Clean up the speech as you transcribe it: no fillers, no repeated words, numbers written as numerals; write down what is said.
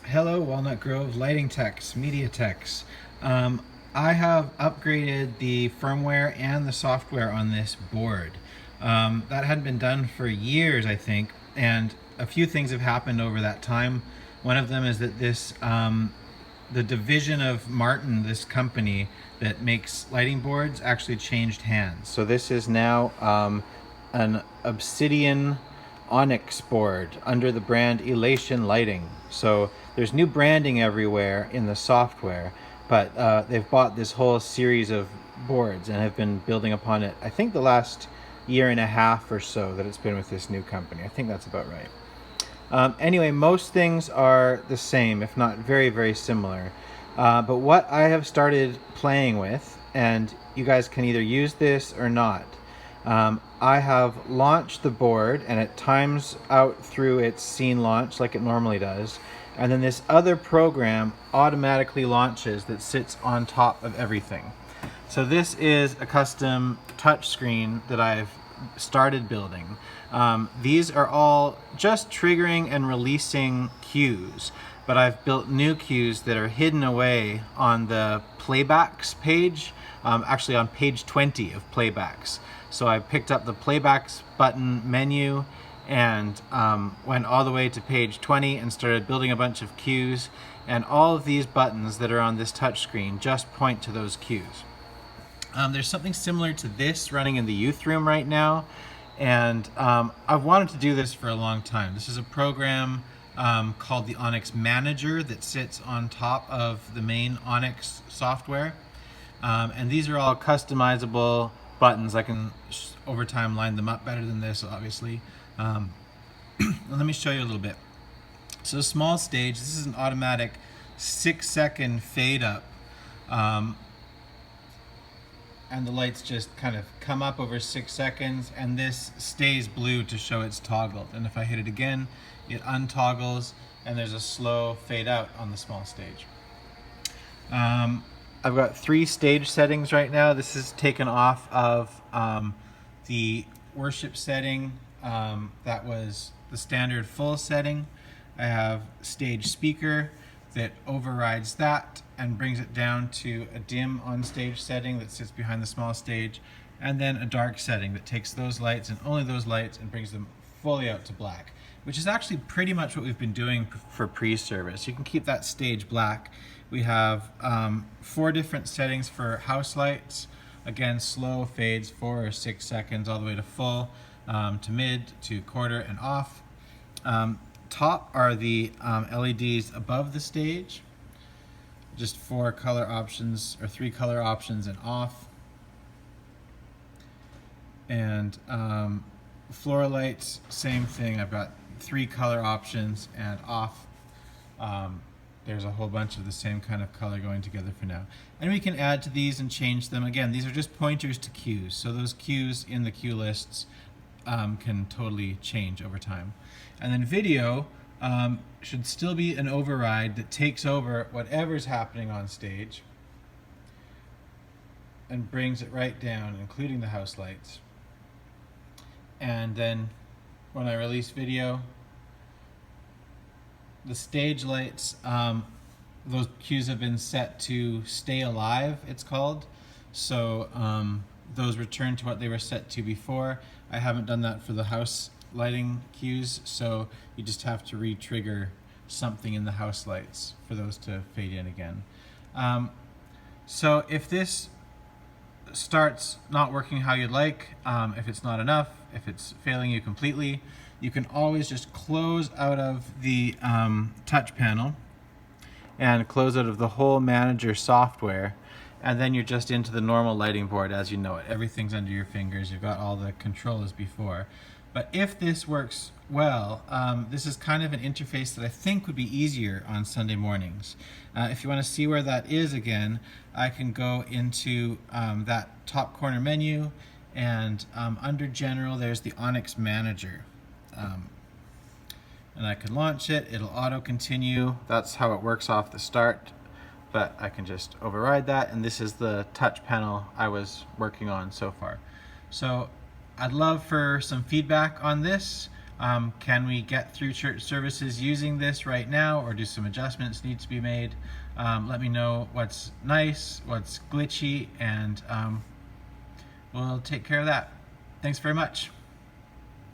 Hello, Walnut Grove lighting techs, media techs. I have upgraded the firmware and the software on this board. That hadn't been done for years, I think, and a few things have happened over that time. One of them is that the division of Martin, this company that makes lighting boards, actually changed hands. So this is now an Obsidian Onyx board under the brand Elation Lighting. So there's new branding everywhere in the software, but they've bought this whole series of boards and have been building upon it. I think the last year and a half or so that it's been with this new company. I think that's about right. Anyway, most things are the same, if not very, very similar. But what I have started playing with, and you guys can either use this or not, I have launched the board and it times out through its scene launch like it normally does. And then this other program automatically launches that sits on top of everything. So this is a custom touch screen that I've started building. These are all just triggering and releasing cues, but I've built new cues that are hidden away on the playbacks page, actually on page 20 of playbacks. So I picked up the playbacks button menu and went all the way to page 20 and started building a bunch of cues, and all of these buttons that are on this touch screen just point to those cues. There's something similar to this running in the youth room right now, and I've wanted to do this for a long time. This is a program called the Onyx Manager that sits on top of the main Onyx software, and these are all customizable buttons. I can over time line them up better than this, obviously. Let me show you a little bit. So small stage, this is an automatic 6-second fade up, and the lights just kind of come up over 6 seconds, and this stays blue to show it's toggled. And if I hit it again, it untoggles, and there's a slow fade out on the small stage. I've got 3 stage settings right now. This is taken off of the worship setting. That was the standard full setting. I have stage speaker that overrides that and brings it down to a dim on stage setting that sits behind the small stage, and then a dark setting that takes those lights and only those lights and brings them fully out to black, which is actually pretty much what we've been doing for pre-service. You can keep that stage black. We have 4 different settings for house lights. Again, slow fades, 4 or 6 seconds, all the way to full, to mid, to quarter, and off. Top are the LEDs above the stage. Just 4 color options, or 3 color options, and off. And floor lights, same thing. I've got 3 color options and off. There's a whole bunch of the same kind of color going together for now. And we can add to these and change them. Again, these are just pointers to cues. So those cues in the cue lists can totally change over time. And then video should still be an override that takes over whatever's happening on stage and brings it right down, including the house lights. And then when I release video, the stage lights, those cues have been set to stay alive, it's called. So those return to what they were set to before. I haven't done that for the house lighting cues, so you just have to re-trigger something in the house lights for those to fade in again. So if this starts not working how you'd like, if it's not enough, if it's failing you completely, you can always just close out of the touch panel and close out of the whole manager software, and then you're just into the normal lighting board as you know it. Everything's under your fingers, you've got all the controls before. But if this works well, this is kind of an interface that I think would be easier on Sunday mornings. If you want to see where that is again, I can go into that top corner menu, and under General there's the Onyx Manager. And I can launch it, it'll auto continue. That's how it works off the start, but I can just override that, and this is the touch panel I was working on so far. So I'd love for some feedback on this. Can we get through church services using this right now, or do some adjustments need to be made? Let me know what's nice, what's glitchy, and we'll take care of that. Thanks very much.